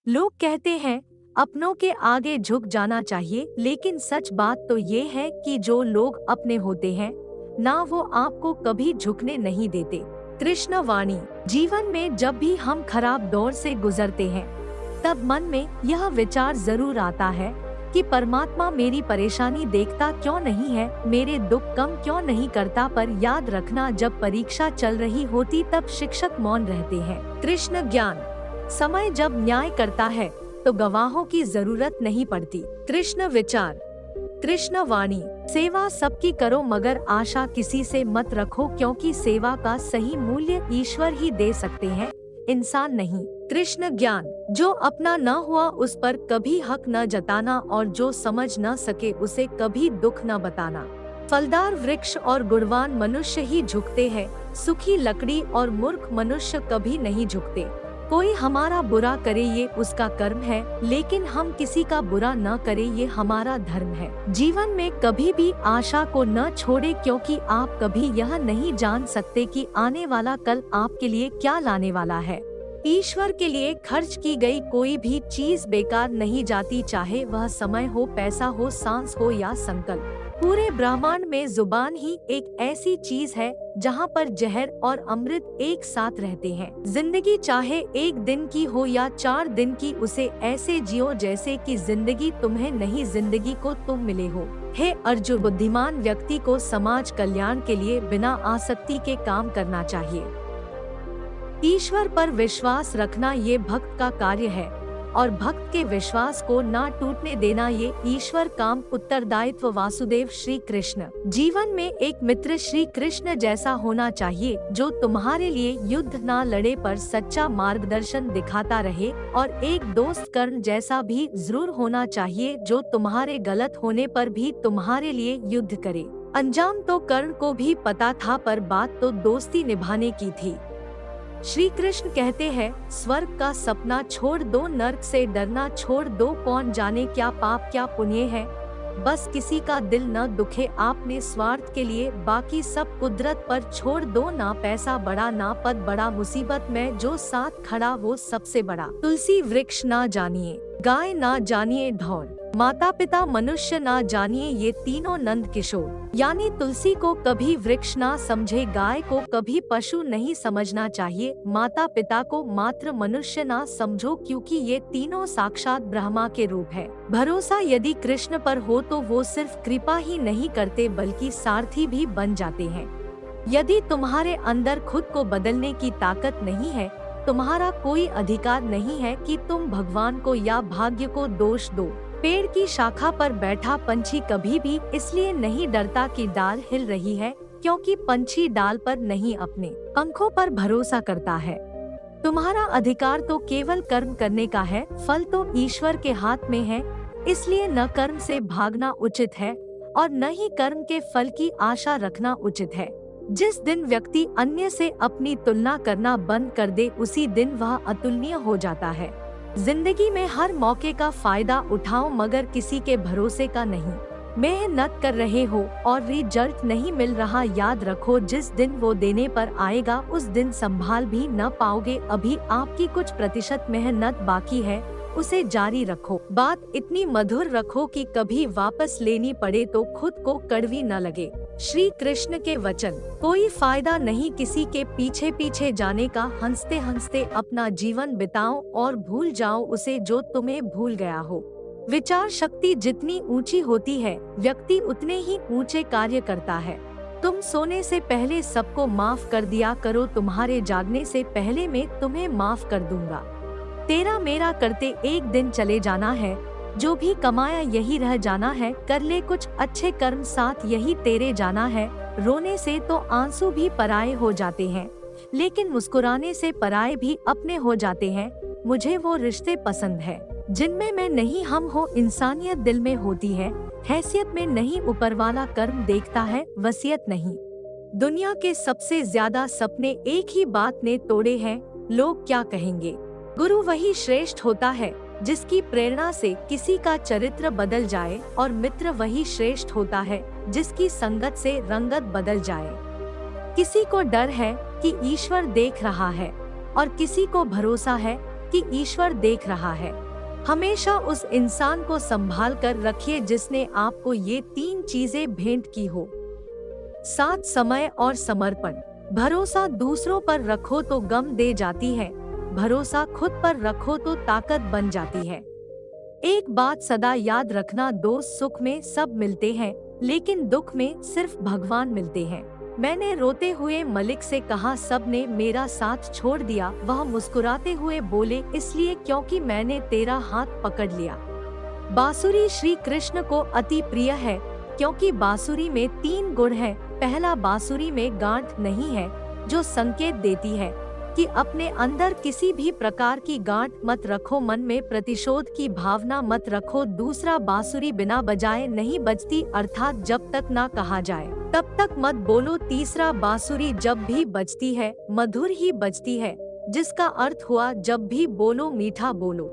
लोग कहते हैं अपनों के आगे झुक जाना चाहिए, लेकिन सच बात तो ये है कि जो लोग अपने होते हैं ना, वो आपको कभी झुकने नहीं देते। कृष्ण वाणी। जीवन में जब भी हम खराब दौर से गुजरते हैं, तब मन में यह विचार जरूर आता है कि परमात्मा मेरी परेशानी देखता क्यों नहीं है, मेरे दुख कम क्यों नहीं करता। पर याद रखना, जब परीक्षा चल रही होती तब शिक्षक मौन रहते हैं। कृष्ण ज्ञान। समय जब न्याय करता है तो गवाहों की जरूरत नहीं पड़ती। कृष्ण विचार। कृष्ण वाणी। सेवा सबकी करो, मगर आशा किसी से मत रखो, क्योंकि सेवा का सही मूल्य ईश्वर ही दे सकते हैं, इंसान नहीं। कृष्ण ज्ञान। जो अपना न हुआ उस पर कभी हक न जताना, और जो समझ न सके उसे कभी दुख न बताना। फलदार वृक्ष और गुणवान मनुष्य ही झुकते हैं, सुखी लकड़ी और मूर्ख मनुष्य कभी नहीं झुकते। कोई हमारा बुरा करे ये उसका कर्म है, लेकिन हम किसी का बुरा न करे ये हमारा धर्म है। जीवन में कभी भी आशा को न छोड़े, क्योंकि आप कभी यह नहीं जान सकते कि आने वाला कल आपके लिए क्या लाने वाला है। ईश्वर के लिए खर्च की गई कोई भी चीज बेकार नहीं जाती, चाहे वह समय हो, पैसा हो, सांस हो या संकल्प। पूरे ब्रह्मांड में जुबान ही एक ऐसी चीज है जहाँ पर जहर और अमृत एक साथ रहते हैं। जिंदगी चाहे एक दिन की हो या 4 दिन की, उसे ऐसे जियो जैसे कि जिंदगी तुम्हें नहीं, जिंदगी को तुम मिले हो। हे अर्जुन, बुद्धिमान व्यक्ति को समाज कल्याण के लिए बिना आसक्ति के काम करना चाहिए। ईश्वर पर विश्वास रखना ये भक्त का कार्य है, और भक्त के विश्वास को ना टूटने देना ये ईश्वर काम उत्तरदायित्व। वासुदेव श्री कृष्ण। जीवन में एक मित्र श्री कृष्ण जैसा होना चाहिए, जो तुम्हारे लिए युद्ध ना लड़े पर सच्चा मार्गदर्शन दिखाता रहे, और एक दोस्त कर्ण जैसा भी जरूर होना चाहिए, जो तुम्हारे गलत होने पर भी तुम्हारे लिए युद्ध करे। अंजाम तो कर्ण को भी पता था, पर बात तो दोस्ती निभाने की थी। श्री कृष्ण कहते हैं, स्वर्ग का सपना छोड़ दो, नर्क से डरना छोड़ दो, कौन जाने क्या पाप क्या पुण्य है, बस किसी का दिल न दुखे आपने स्वार्थ के लिए, बाकी सब कुदरत पर छोड़ दो। ना पैसा बड़ा ना पद बड़ा, मुसीबत में जो साथ खड़ा वो सबसे बड़ा। तुलसी वृक्ष ना जानिए, गाय ना जानिए ढोल, माता पिता मनुष्य ना जानिए ये तीनों नंद किशोर। यानी तुलसी को कभी वृक्ष ना समझे, गाय को कभी पशु नहीं समझना चाहिए, माता पिता को मात्र मनुष्य ना समझो, क्योंकि ये तीनों साक्षात ब्रह्मा के रूप है। भरोसा यदि कृष्ण पर हो तो वो सिर्फ कृपा ही नहीं करते बल्कि सारथी भी बन जाते हैं। यदि तुम्हारे अंदर खुद को बदलने की ताकत नहीं है, तुम्हारा कोई अधिकार नहीं है कि तुम भगवान को या भाग्य को दोष दो। पेड़ की शाखा पर बैठा पंछी कभी भी इसलिए नहीं डरता कि डाल हिल रही है, क्योंकि पंछी डाल पर नहीं अपने पंखों पर भरोसा करता है। तुम्हारा अधिकार तो केवल कर्म करने का है, फल तो ईश्वर के हाथ में है, इसलिए न कर्म से भागना उचित है और न ही कर्म के फल की आशा रखना उचित है। जिस दिन व्यक्ति अन्य से अपनी तुलना करना बंद कर दे, उसी दिन वह अतुलनीय हो जाता है। जिंदगी में हर मौके का फायदा उठाओ, मगर किसी के भरोसे का नहीं। मेहनत कर रहे हो और रिजल्ट नहीं मिल रहा, याद रखो जिस दिन वो देने पर आएगा उस दिन संभाल भी न पाओगे। अभी आपकी कुछ प्रतिशत मेहनत बाकी है, उसे जारी रखो। बात इतनी मधुर रखो कि कभी वापस लेनी पड़े तो खुद को कड़वी न लगे। श्री कृष्ण के वचन। कोई फायदा नहीं किसी के पीछे पीछे जाने का, हंसते हंसते अपना जीवन बिताओ और भूल जाओ उसे जो तुम्हें भूल गया हो। विचार शक्ति जितनी ऊंची होती है, व्यक्ति उतने ही ऊंचे कार्य करता है। तुम सोने से पहले सबको माफ कर दिया करो, तुम्हारे जागने से पहले मैं तुम्हें माफ कर दूंगा। तेरा मेरा करते एक दिन चले जाना है, जो भी कमाया यही रह जाना है, कर ले कुछ अच्छे कर्म साथ यही तेरे जाना है। रोने से तो आंसू भी पराये हो जाते हैं, लेकिन मुस्कुराने से पराये भी अपने हो जाते हैं। मुझे वो रिश्ते पसंद है जिनमें मैं नहीं हम हो, इंसानियत दिल में होती है, हैसियत में नहीं, ऊपर वाला कर्म देखता है वसीयत नहीं। दुनिया के सबसे ज्यादा सपने एक ही बात ने तोड़े हैं, लोग क्या कहेंगे। गुरु वही श्रेष्ठ होता है जिसकी प्रेरणा से किसी का चरित्र बदल जाए, और मित्र वही श्रेष्ठ होता है जिसकी संगत से रंगत बदल जाए। किसी को डर है कि ईश्वर देख रहा है, और किसी को भरोसा है कि ईश्वर देख रहा है। हमेशा उस इंसान को संभाल कर रखिए जिसने आपको ये 3 चीजें भेंट की हो। 7 समय और समर्पण। भरोसा दूसरों पर रखो तो गम दे जाती है, भरोसा खुद पर रखो तो ताकत बन जाती है। एक बात सदा याद रखना, दोस्त सुख में सब मिलते हैं लेकिन दुख में सिर्फ भगवान मिलते हैं। मैंने रोते हुए मलिक से कहा सबने मेरा साथ छोड़ दिया। वह मुस्कुराते हुए बोले इसलिए क्योंकि मैंने तेरा हाथ पकड़ लिया। बांसुरी श्री कृष्ण को अति प्रिय है क्योंकि बांसुरी में 3 गुण हैं। पहला, बांसुरी में गांठ नहीं है जो संकेत देती है कि अपने अंदर किसी भी प्रकार की गांठ मत रखो, मन में प्रतिशोध की भावना मत रखो। दूसरा, बांसुरी बिना बजाए नहीं बजती, अर्थात जब तक ना कहा जाए तब तक मत बोलो। तीसरा, बांसुरी जब भी बजती है मधुर ही बजती है, जिसका अर्थ हुआ जब भी बोलो मीठा बोलो।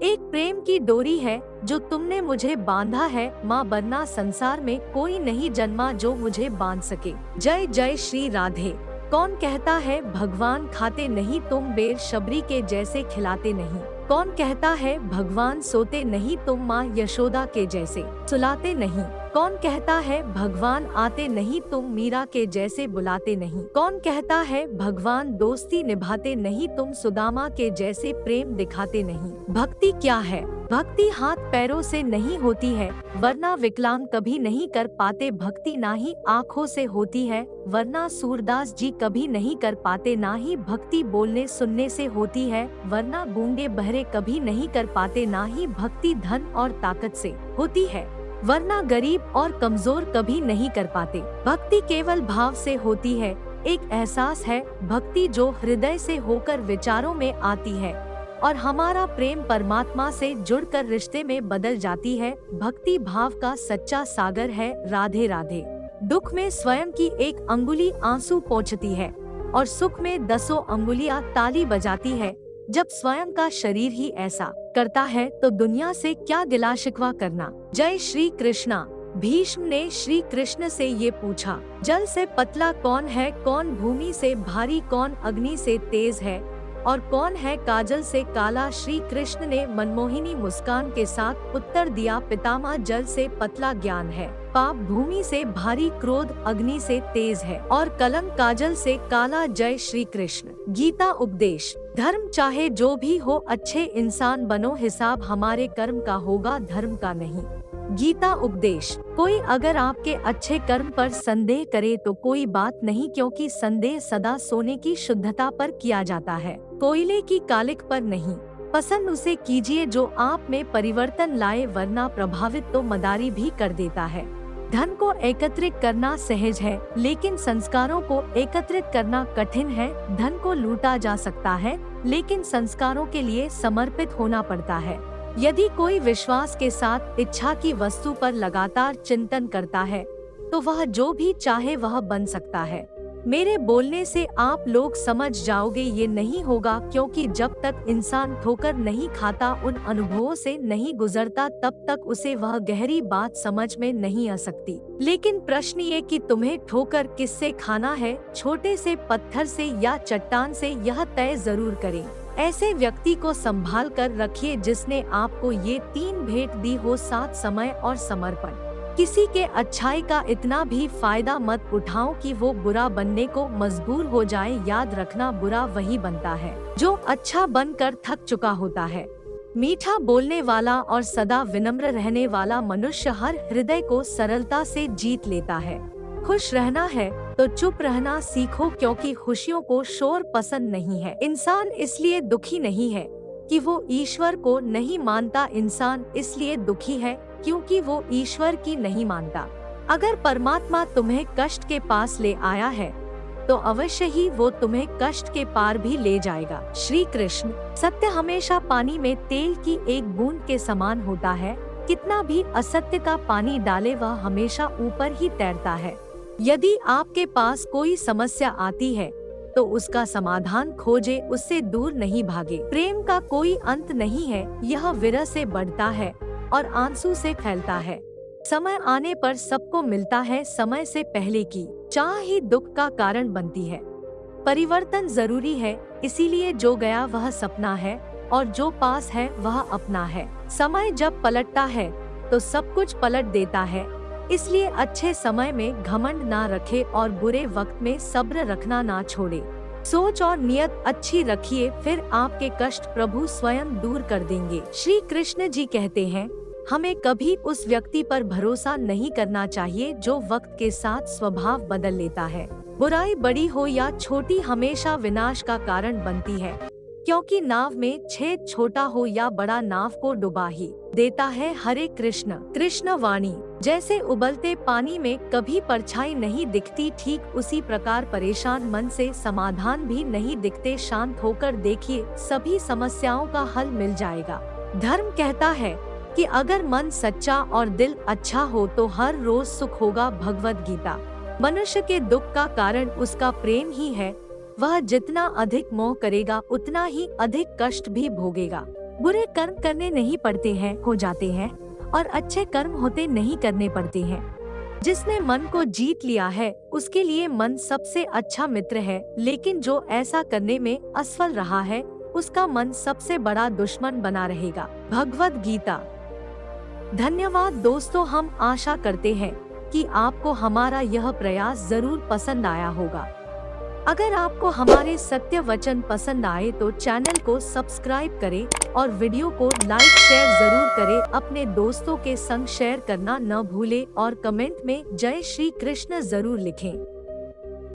एक प्रेम की डोरी है जो तुमने मुझे बांधा है, माँ वरना संसार में कोई नहीं जन्मा जो मुझे बांध सके। जय जय श्री राधे। कौन कहता है भगवान खाते नहीं, तुम बेर शबरी के जैसे खिलाते नहीं। कौन कहता है भगवान सोते नहीं, तुम माँ यशोदा के जैसे सुलाते नहीं। कौन कहता है भगवान आते नहीं, तुम मीरा के जैसे बुलाते नहीं। कौन कहता है भगवान दोस्ती निभाते नहीं, तुम सुदामा के जैसे प्रेम दिखाते नहीं। भक्ति क्या है? भक्ति हाथ पैरों से नहीं होती है वरना विकलांग कभी नहीं कर पाते। भक्ति ना ही आँखों से होती है वरना सूरदास जी कभी नहीं कर पाते। ना ही भक्ति बोलने सुनने से होती है वरना गूंगे बहरे कभी नहीं कर पाते। ना ही भक्ति धन और ताकत से होती है वरना गरीब और कमजोर कभी नहीं कर पाते। भक्ति केवल भाव से होती है, एक एहसास है। भक्ति जो हृदय से होकर विचारों में आती है और हमारा प्रेम परमात्मा से जुड़कर रिश्ते में बदल जाती है। भक्ति भाव का सच्चा सागर है। राधे राधे। दुख में स्वयं की एक अंगुली आंसू पोंछती है और सुख में 10 अंगुलियां ताली बजाती है। जब स्वयं का शरीर ही ऐसा करता है तो दुनिया से क्या गिला शिकवा करना। जय श्री कृष्णा। भीष्म ने श्री कृष्ण से ये पूछा, जल से पतला कौन है, कौन भूमि से भारी, कौन अग्नि से तेज है और कौन है काजल से काला। श्री कृष्ण ने मनमोहिनी मुस्कान के साथ उत्तर दिया, पितामह जल से पतला ज्ञान है, पाप भूमि से भारी, क्रोध अग्नि से तेज है और कलंक काजल से काला। जय श्री कृष्ण। गीता उपदेश। धर्म चाहे जो भी हो अच्छे इंसान बनो, हिसाब हमारे कर्म का होगा धर्म का नहीं। गीता उपदेश। कोई अगर आपके अच्छे कर्म पर संदेह करे तो कोई बात नहीं, क्योंकि संदेह सदा सोने की शुद्धता पर किया जाता है, कोयले की कालिक पर नहीं। पसंद उसे कीजिए जो आप में परिवर्तन लाए, वरना प्रभावित तो मदारी भी कर देता है। धन को एकत्रित करना सहज है लेकिन संस्कारों को एकत्रित करना कठिन है। धन को लूटा जा सकता है लेकिन संस्कारों के लिए समर्पित होना पड़ता है। यदि कोई विश्वास के साथ इच्छा की वस्तु पर लगातार चिंतन करता है तो वह जो भी चाहे वह बन सकता है। मेरे बोलने से आप लोग समझ जाओगे ये नहीं होगा, क्योंकि जब तक इंसान ठोकर नहीं खाता, उन अनुभवों से नहीं गुजरता, तब तक उसे वह गहरी बात समझ में नहीं आ सकती। लेकिन प्रश्न ये कि तुम्हें ठोकर किससे खाना है, छोटे से पत्थर से या चट्टान से, यह तय जरूर करें। ऐसे व्यक्ति को संभाल कर रखिए जिसने आपको ये 3 भेंट दी हो, साथ समय और समर्पण। किसी के अच्छाई का इतना भी फायदा मत उठाओ कि वो बुरा बनने को मजबूर हो जाए। याद रखना, बुरा वही बनता है जो अच्छा बनकर थक चुका होता है। मीठा बोलने वाला और सदा विनम्र रहने वाला मनुष्य हर हृदय को सरलता से जीत लेता है। खुश रहना है तो चुप रहना सीखो, क्योंकि खुशियों को शोर पसंद नहीं है। इंसान इसलिए दुखी नहीं है कि वो ईश्वर को नहीं मानता, इंसान इसलिए दुखी है क्योंकि वो ईश्वर की नहीं मानता। अगर परमात्मा तुम्हें कष्ट के पास ले आया है तो अवश्य ही वो तुम्हें कष्ट के पार भी ले जाएगा। श्री कृष्ण। सत्य हमेशा पानी में तेल की एक बूंद के समान होता है। कितना भी असत्य का पानी डाले वह हमेशा ऊपर ही तैरता है। यदि आपके पास कोई समस्या आती है तो उसका समाधान खोजे, उससे दूर नहीं भागे। प्रेम का कोई अंत नहीं है, यह विरह से बढ़ता है और आंसू से फैलता है। समय आने पर सबको मिलता है, समय से पहले की चाह ही दुख का कारण बनती है। परिवर्तन जरूरी है, इसीलिए जो गया वह सपना है और जो पास है वह अपना है। समय जब पलटता है तो सब कुछ पलट देता है, इसलिए अच्छे समय में घमंड ना रखे और बुरे वक्त में सब्र रखना ना छोड़े। सोच और नियत अच्छी रखिए, फिर आपके कष्ट प्रभु स्वयं दूर कर देंगे। श्री कृष्ण जी कहते हैं, हमें कभी उस व्यक्ति पर भरोसा नहीं करना चाहिए जो वक्त के साथ स्वभाव बदल लेता है। बुराई बड़ी हो या छोटी हमेशा विनाश का कारण बनती है, क्योंकि नाव में छेद छोटा हो या बड़ा नाव को डुबा ही देता है। हरे कृष्ण। कृष्ण वाणी। जैसे उबलते पानी में कभी परछाई नहीं दिखती, ठीक उसी प्रकार परेशान मन से समाधान भी नहीं दिखते। शांत होकर देखिए, सभी समस्याओं का हल मिल जाएगा। धर्म कहता है कि अगर मन सच्चा और दिल अच्छा हो तो हर रोज सुख होगा। भगवद गीता। मनुष्य के दुख का कारण उसका प्रेम ही है। वह जितना अधिक मोह करेगा उतना ही अधिक कष्ट भी भोगेगा। बुरे कर्म करने नहीं पड़ते हैं, हो जाते हैं, और अच्छे कर्म होते नहीं करने पड़ते हैं। जिसने मन को जीत लिया है उसके लिए मन सबसे अच्छा मित्र है, लेकिन जो ऐसा करने में असफल रहा है उसका मन सबसे बड़ा दुश्मन बना रहेगा। भगवद गीता। धन्यवाद दोस्तों, हम आशा करते हैं कि आपको हमारा यह प्रयास जरूर पसंद आया होगा। अगर आपको हमारे सत्य वचन पसंद आए तो चैनल को सब्सक्राइब करें और वीडियो को लाइक शेयर जरूर करें। अपने दोस्तों के संग शेयर करना न भूलें और कमेंट में जय श्री कृष्ण जरूर लिखें।